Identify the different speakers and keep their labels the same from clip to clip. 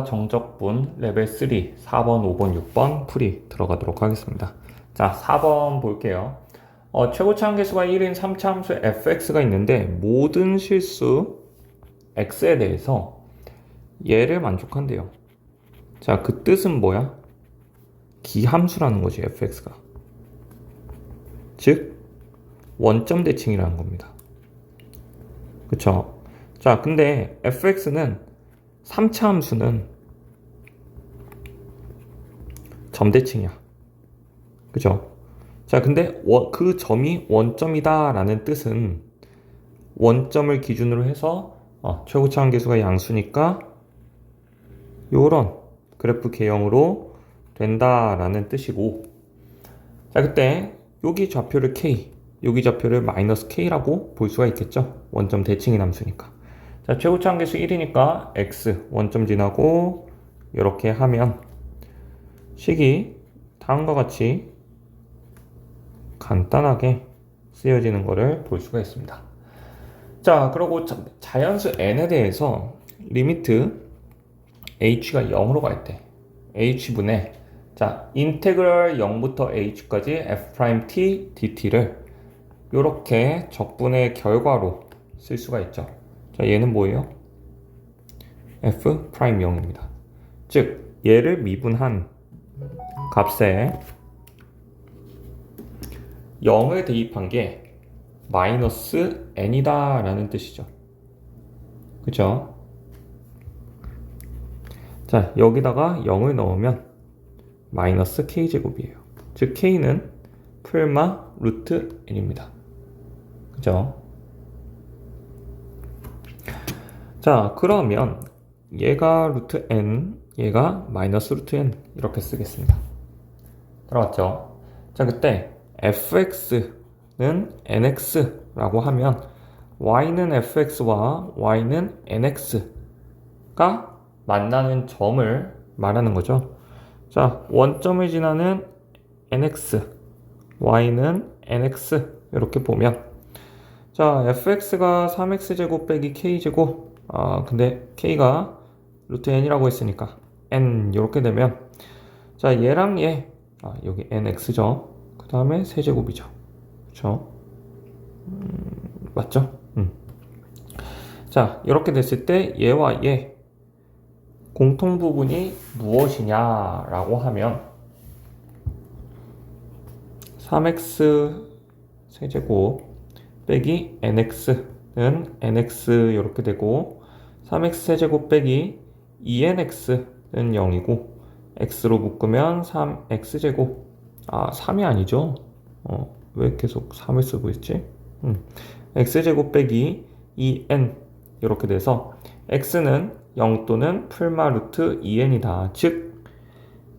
Speaker 1: 정적분 레벨 3 4번, 5번, 6번 풀이 들어가도록 하겠습니다. 자, 4번 볼게요. 최고차 함계수가 1인 3차 함수 fx가 있는데 모든 실수 x에 대해서 얘를 만족한대요. 자, 그 뜻은 뭐야? 기함수라는 거지, fx가. 즉 원점 대칭이라는 겁니다. 그쵸? 자, 근데 fx는 3차 함수는 점대칭이야. 그죠? 자, 근데 그 점이 원점이다 라는 뜻은 원점을 기준으로 해서 최고차 함계수가 양수니까 요런 그래프 개형으로 된다라는 뜻이고, 자, 그때 여기 좌표를 K, 여기 좌표를 마이너스 K라고 볼 수가 있겠죠? 원점 대칭인 함수니까. 자, 최고차 함계수 1이니까 X 원점 지나고 이렇게 하면 식이 다음과 같이 간단하게 쓰여지는 것을 볼 수가 있습니다. 자, 그리고 자연수 n에 대해서 리미트 h가 0으로 갈 때 h분의 자, 인테그럴 0부터 h까지 f't dt를 이렇게 적분의 결과로 쓸 수가 있죠. 자, 얘는 뭐예요? f'0입니다. 즉, 얘를 미분한 값에 0을 대입한 게 마이너스 n이다 라는 뜻이죠. 그쵸? 자, 여기다가 0을 넣으면 마이너스 k제곱이에요. 즉 k는 풀마 루트 n입니다. 그죠? 자, 그러면 얘가 루트 n, 얘가 마이너스 루트 n 이렇게 쓰겠습니다. 들어갔죠? 자, 그때 fx는 nx라고 하면 y는 fx와 y는 nx가 만나는 점을 말하는 거죠. 자, 원점을 지나는 nx, y는 nx 이렇게 보면 자, fx가 3x제곱 빼기 k제곱 근데 k가 루트 n이라고 했으니까 n 이렇게 되면 자, 얘랑 얘 여기 nx죠. 그 다음에 세제곱이죠. 그쵸? 맞죠? 자, 이렇게 됐을 때 얘와 얘 공통 부분이 무엇이냐라고 하면 3x 세제곱 빼기 nx는 nx 이렇게 되고 3x 세제곱 빼기 2nx는 0이고 x로 묶으면 3x제곱 3이 아니죠? 왜 계속 3을 쓰고 있지? x제곱 빼기 2n 이렇게 돼서 x는 0 또는 풀마 루트 2n이다. 즉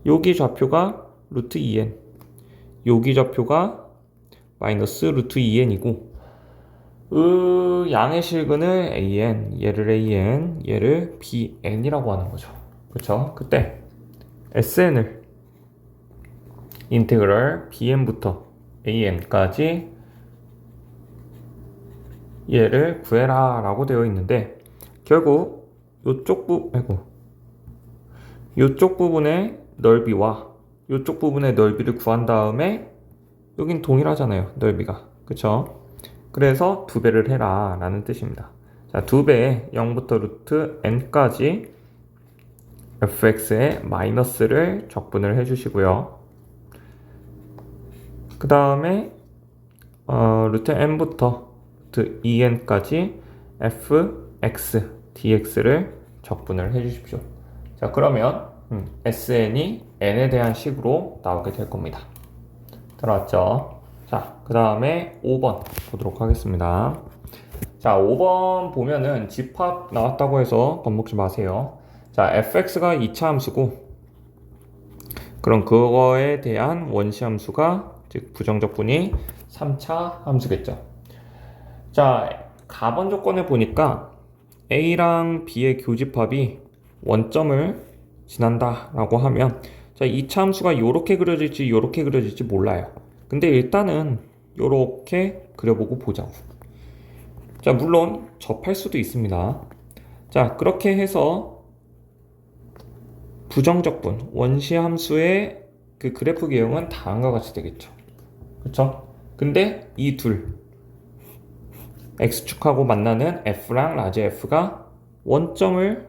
Speaker 1: 여기 좌표가 루트 2n, 여기 좌표가 마이너스 루트 2n이고 양의 실근을 an, 얘를 an, 얘를 bn이라고 하는 거죠. 그렇죠? 그때 sn을 인테그럴 bn부터 an까지 얘를 구해라 라고 되어 있는데 결국 요쪽 부분의 넓이와 요쪽 부분의 넓이를 구한 다음에 여긴 동일하잖아요, 넓이가. 그쵸? 그래서 2배를 해라 라는 뜻입니다. 자, 2배에 0부터 루트 n까지 fx의 마이너스를 적분을 해주시고요. 그 다음에 루트 n부터 루트 2n까지 fx dx를 적분을 해주십시오. 자, 그러면 sn이 n에 대한 식으로 나오게 될 겁니다. 들어왔죠? 자, 그 다음에 5번 보도록 하겠습니다. 자, 5번 보면은 집합 나왔다고 해서 겁먹지 마세요. 자, fx가 2차 함수고 그럼 그거에 대한 원시 함수가 즉 부정적분이 3차 함수겠죠. 자, 가번 조건을 보니까 A랑 B의 교집합이 원점을 지난다 라고 하면 자, 2차 함수가 요렇게 그려질지 요렇게 그려질지 몰라요. 근데 일단은 요렇게 그려보고 보자고. 자, 물론 접할 수도 있습니다. 자, 그렇게 해서 부정적분, 원시 함수의 그 그래프 개형은 다음과 같이 되겠죠. 그쵸? 근데 이 둘, x축하고 만나는 f랑 라지 f가 원점을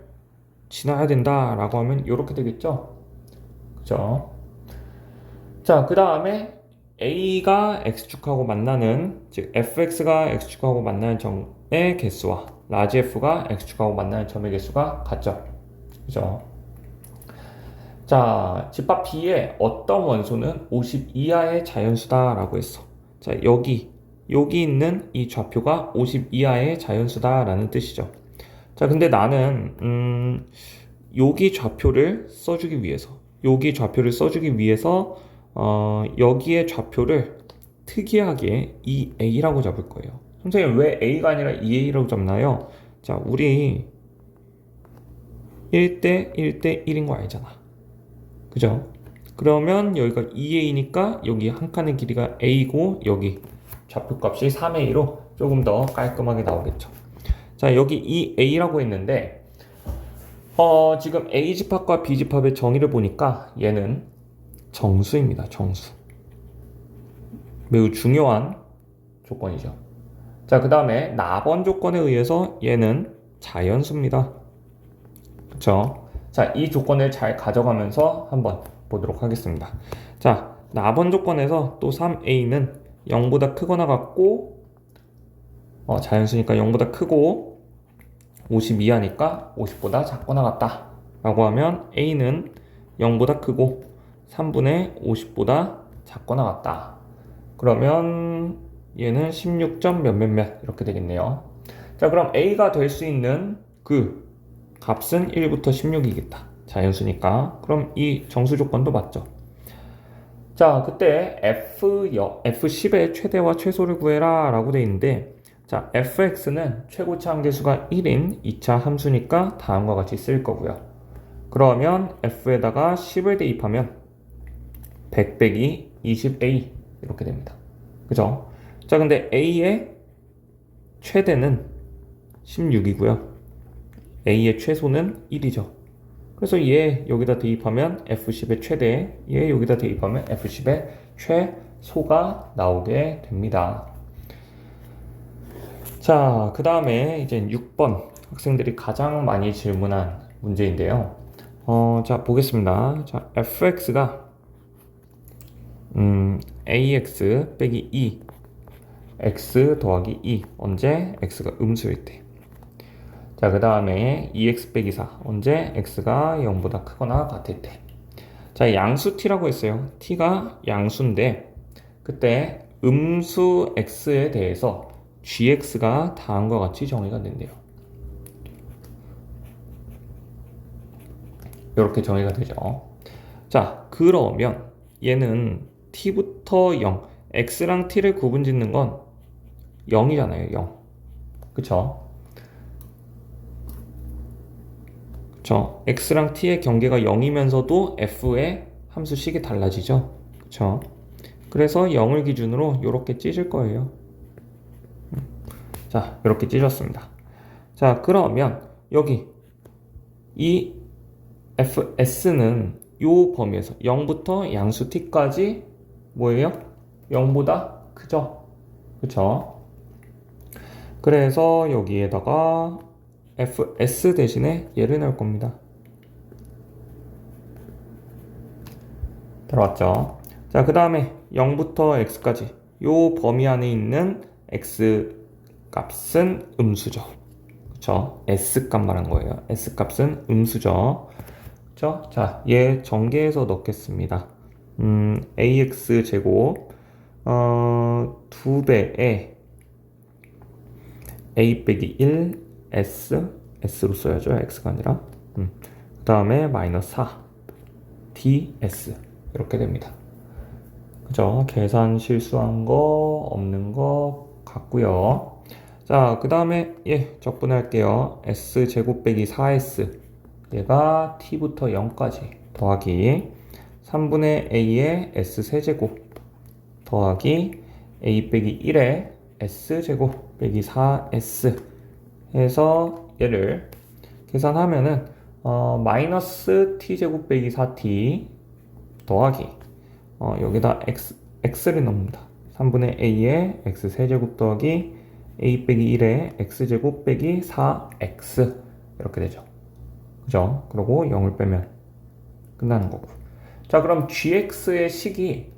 Speaker 1: 지나야 된다라고 하면 이렇게 되겠죠. 그죠? 자, 그 다음에 a가 x축하고 만나는, 즉 fx가 x축하고 만나는 점의 개수와 라지 f가 x축하고 만나는 점의 개수가 같죠. 그죠? 자, 집합 B의 어떤 원소는 50 이하의 자연수다라고 했어. 자, 여기 있는 이 좌표가 50 이하의 자연수다라는 뜻이죠. 자, 근데 나는 여기 좌표를 써주기 위해서 여기의 좌표를 특이하게 이 A라고 잡을 거예요. 선생님, 왜 A가 아니라 2A라고 잡나요? 자, 우리 1대 1대 1인 거 알잖아. 그죠? 그러면 여기가 2A니까 여기 한 칸의 길이가 A고 여기 좌표값이 3A로 조금 더 깔끔하게 나오겠죠. 자, 여기 이 A라고 했는데 지금 A집합과 B집합의 정의를 보니까 얘는 정수입니다. 정수. 매우 중요한 조건이죠. 자, 그 다음에 나번 조건에 의해서 얘는 자연수입니다. 그쵸? 자, 이 조건을 잘 가져가면서 한번 보도록 하겠습니다. 자, 나번 조건에서 또 3a는 0보다 크거나 같고 자연수니까 0보다 크고 50 이하니까 50보다 작거나 같다 라고 하면 a는 0보다 크고 3분의 50보다 작거나 같다. 그러면 얘는 16점 몇몇몇 이렇게 되겠네요. 자, 그럼 a가 될 수 있는 그 값은 1부터 16이겠다. 자연수니까. 그럼 이 정수 조건도 맞죠. 자, 그때 F10의 최대와 최소를 구해라 라고 되어 있는데, 자, fx는 최고치 한계수가 1인 2차 함수니까 다음과 같이 쓸 거고요. 그러면 f에다가 10을 대입하면 100 빼기 20a 이렇게 됩니다. 그죠? 자, 근데 a의 최대는 16이고요. a의 최소는 1이죠. 그래서 얘 여기다 대입하면 F10의 최대, 얘 여기다 대입하면 F10의 최소가 나오게 됩니다. 자, 그 다음에 이제 6번 학생들이 가장 많이 질문한 문제인데요. 자, 보겠습니다. 자, fx가 ax 빼기 2 x 더하기 2 언제 x가 음수일 때. 자, 그 다음에 2x 빼기 4 언제 x가 0보다 크거나 같을 때. 자, 양수 t라고 했어요. t가 양수인데 그때 음수 x에 대해서 gx가 다음과 같이 정의가 된대요. 이렇게 정의가 되죠. 자, 그러면 얘는 t부터 0, x랑 t를 구분 짓는 건 0이잖아요. 0. 그쵸? 그쵸? x랑 t의 경계가 0이면서도 f의 함수식이 달라지죠. 그쵸? 그래서 0을 기준으로 이렇게 찢을 거예요. 자, 이렇게 찢었습니다. 자, 그러면 여기 이 fs는 요 범위에서 0부터 양수 t까지 뭐예요? 0보다 크죠? 그쵸? 그래서 여기에다가 fs 대신에 얘를 넣을 겁니다. 들어왔죠? 자, 그 다음에 0부터 x까지 요 범위 안에 있는 x 값은 음수죠. 그쵸? s 값 말한 거예요. s 값은 음수죠. 그쵸? 자, 얘 전개해서 넣겠습니다. ax 제곱 2배에 a 빼기 1 s로 써야죠. x가 아니라. 그 다음에 마이너스 4 ds 이렇게 됩니다. 그죠? 계산 실수한 거 없는 거 같고요. 자, 그 다음에 적분할게요. s 제곱 빼기 4s 얘가 t부터 0까지 더하기 3분의 a의 s 세제곱 더하기 a 빼기 1의 s 제곱 빼기 4s 해서 얘를 계산하면은 마이너스 t제곱 빼기 4t 더하기 여기다 x를 넣습니다. 3분의 a에 x 세제곱 더하기 a 빼기 1에 x제곱 빼기 4x 이렇게 되죠. 그죠? 그리고 0을 빼면 끝나는 거고. 자, 그럼 gx의 식이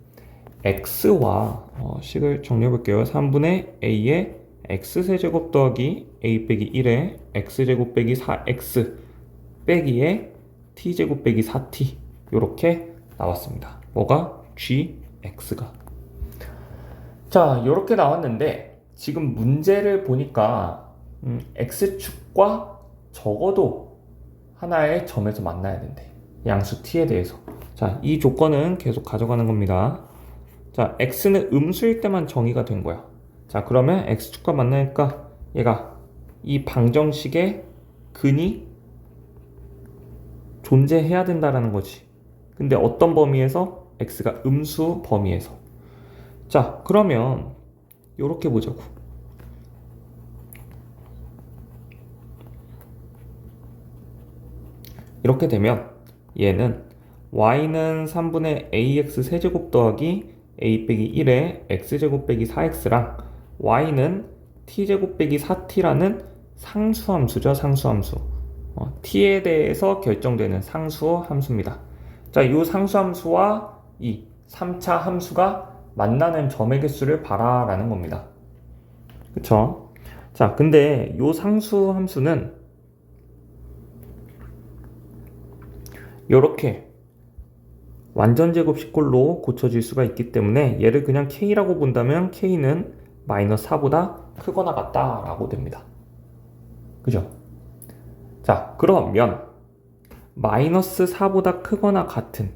Speaker 1: x와 식을 정리해 볼게요. 3분의 a에 x세제곱 더하기 a 빼기 1에 x제곱 빼기 4x 빼기에 t제곱 빼기 4t 이렇게 나왔습니다. 뭐가? gx가. 자, 이렇게 나왔는데 지금 문제를 보니까 x축과 적어도 하나의 점에서 만나야 된대. 양수 t에 대해서. 자, 이 조건은 계속 가져가는 겁니다. 자, x는 음수일 때만 정의가 된 거야. 자, 그러면 x축과 만나니까 얘가 이 방정식의 근이 존재해야 된다라는 거지. 근데 어떤 범위에서? x가 음수 범위에서. 자, 그러면 요렇게 보자고. 이렇게 되면 얘는 y는 3분의 ax 세제곱 더하기 a 빼기 1에 x제곱 빼기 4x랑 y는 t제곱 빼기 4t라는 상수함수죠. 상수함수. t에 대해서 결정되는 상수함수입니다. 자, 이 상수함수와 이 3차 함수가 만나는 점의 개수를 봐라라는 겁니다. 그쵸? 자, 근데 이 상수함수는 이렇게 완전제곱식꼴로 고쳐질 수가 있기 때문에 얘를 그냥 k라고 본다면 k는 마이너스 4보다 크거나 같다라고 됩니다. 그죠? 자, 그러면 마이너스 4보다 크거나 같은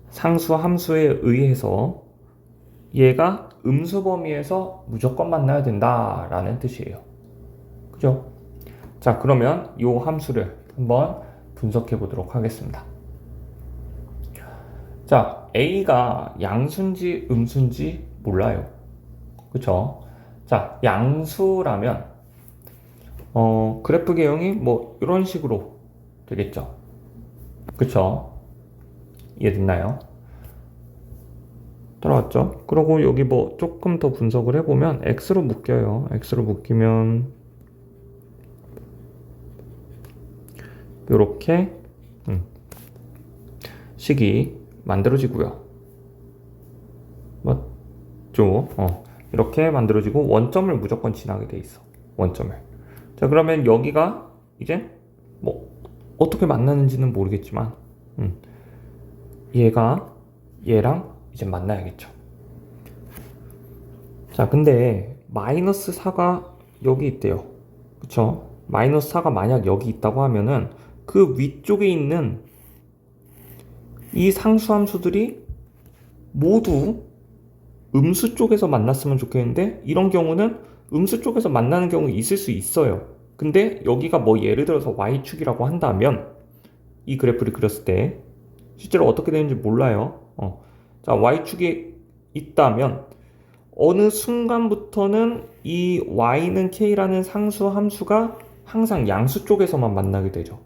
Speaker 1: 상수 함수에 의해서 얘가 음수 범위에서 무조건 만나야 된다라는 뜻이에요. 그죠? 자, 그러면 이 함수를 한번 분석해 보도록 하겠습니다. 자, a가 양수인지 음수인지 몰라요. 그쵸? 자, 양수라면 그래프 개형이 뭐 이런 식으로 되겠죠. 그쵸? 이해됐나요? 따라왔죠? 그리고 여기 뭐 조금 더 분석을 해보면 x로 묶여요. x로 묶이면 이렇게 식이 만들어지고요. 맞죠? 이렇게 만들어지고 원점을 무조건 지나게 돼 있어. 원점을. 자, 그러면 여기가 이제 뭐 어떻게 만나는지는 모르겠지만 얘가 얘랑 이제 만나야겠죠. 자, 근데 마이너스 4가 여기 있대요. 그쵸? 마이너스 4가 만약 여기 있다고 하면은 그 위쪽에 있는 이 상수함수들이 모두 음수 쪽에서 만났으면 좋겠는데 이런 경우는 음수 쪽에서 만나는 경우 있을 수 있어요. 근데 여기가 뭐 예를 들어서 y축이라고 한다면 이 그래프를 그렸을 때 실제로 어떻게 되는지 몰라요. 자, y축이 있다면 어느 순간부터는 이 y는 k라는 상수 함수가 항상 양수 쪽에서만 만나게 되죠.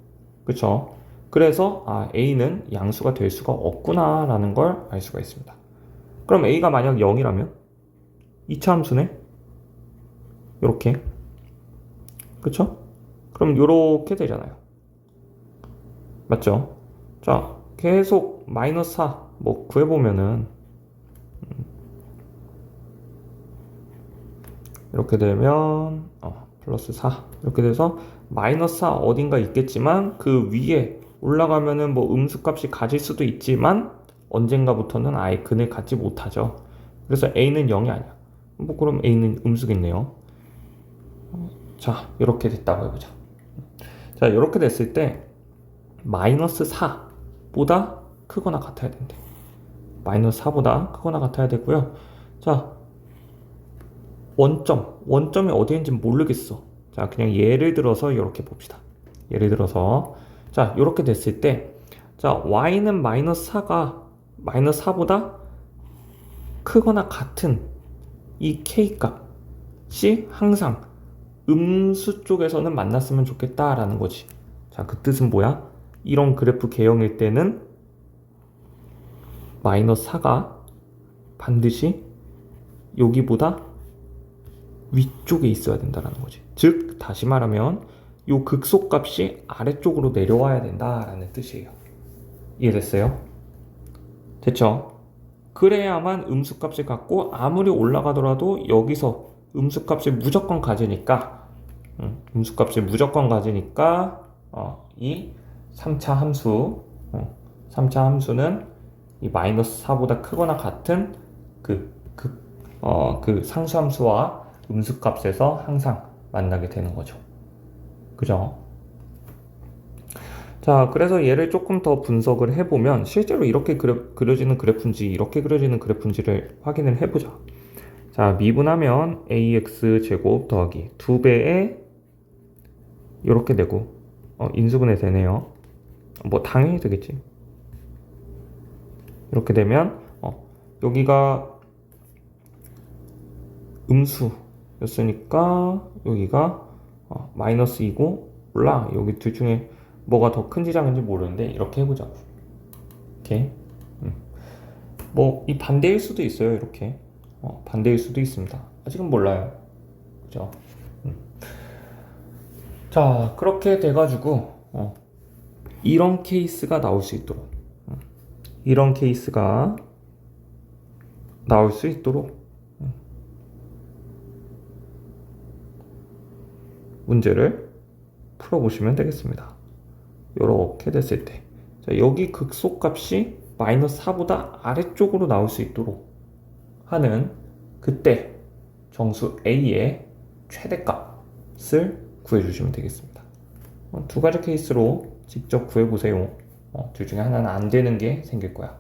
Speaker 1: 그쵸? 그래서 a는 양수가 될 수가 없구나 라는 걸 알 수가 있습니다. 그럼 a가 만약 0이라면 2차 함수네? 요렇게. 그쵸? 그럼 요렇게 되잖아요. 맞죠? 자, 계속 마이너스 4 뭐 구해보면은 이렇게 되면 플러스 4 이렇게 돼서 마이너스 4 어딘가 있겠지만 그 위에 올라가면은 뭐 음수값이 가질 수도 있지만 언젠가부터는 아예 근을 갖지 못하죠. 그래서 a는 0이 아니야. 뭐 그럼 a는 음수겠네요. 자, 이렇게 됐다고 해보자. 자, 이렇게 됐을 때 마이너스 4보다 크거나 같아야 된대. 마이너스 4보다 크거나 같아야 되고요. 자, 원점이 어디인지 모르겠어. 자, 그냥 예를 들어서 이렇게 봅시다. 예를 들어서 자, 이렇게 됐을 때 자, y는 마이너스 4보다 크거나 같은 이 k 값이 항상 음수 쪽에서는 만났으면 좋겠다라는 거지. 자, 그 뜻은 뭐야? 이런 그래프 개형일 때는 마이너스 4가 반드시 여기보다 위쪽에 있어야 된다는 거지. 즉 다시 말하면 이 극소값이 아래쪽으로 내려와야 된다라는 뜻이에요. 이해됐어요? 됐죠? 그래야만 음수값을 갖고 아무리 올라가더라도 여기서 음수값을 무조건 가지니까 이 3차 함수 3차 함수는 이 마이너스 4보다 크거나 같은 그 상수함수와 음수값에서 항상 만나게 되는 거죠. 그죠? 자, 그래서 얘를 조금 더 분석을 해보면 실제로 이렇게 그려지는 그래프인지 이렇게 그려지는 그래프인지를 확인을 해보자. 자, 미분하면 ax 제곱 더하기 2배에 이렇게 되고 인수분해 되네요. 뭐 당연히 되겠지. 이렇게 되면 여기가 음수였으니까 여기가 마이너스 2고 몰라. 여기 둘 중에 뭐가 더 큰지 작은지 모르는데 이렇게 해보자고. 오케이. 뭐 이 반대일 수도 있어요. 이렇게 반대일 수도 있습니다. 아직은 몰라요. 그죠? 자, 그렇게 돼가지고 이런 케이스가 나올 수 있도록 이런 케이스가 나올 수 있도록 문제를 풀어보시면 되겠습니다. 이렇게 됐을 때, 자, 여기 극소값이 마이너스 4보다 아래쪽으로 나올 수 있도록 하는 그때 정수 A의 최대값을 구해주시면 되겠습니다. 두 가지 케이스로 직접 구해보세요. 둘 중에 하나는 안 되는 게 생길 거야.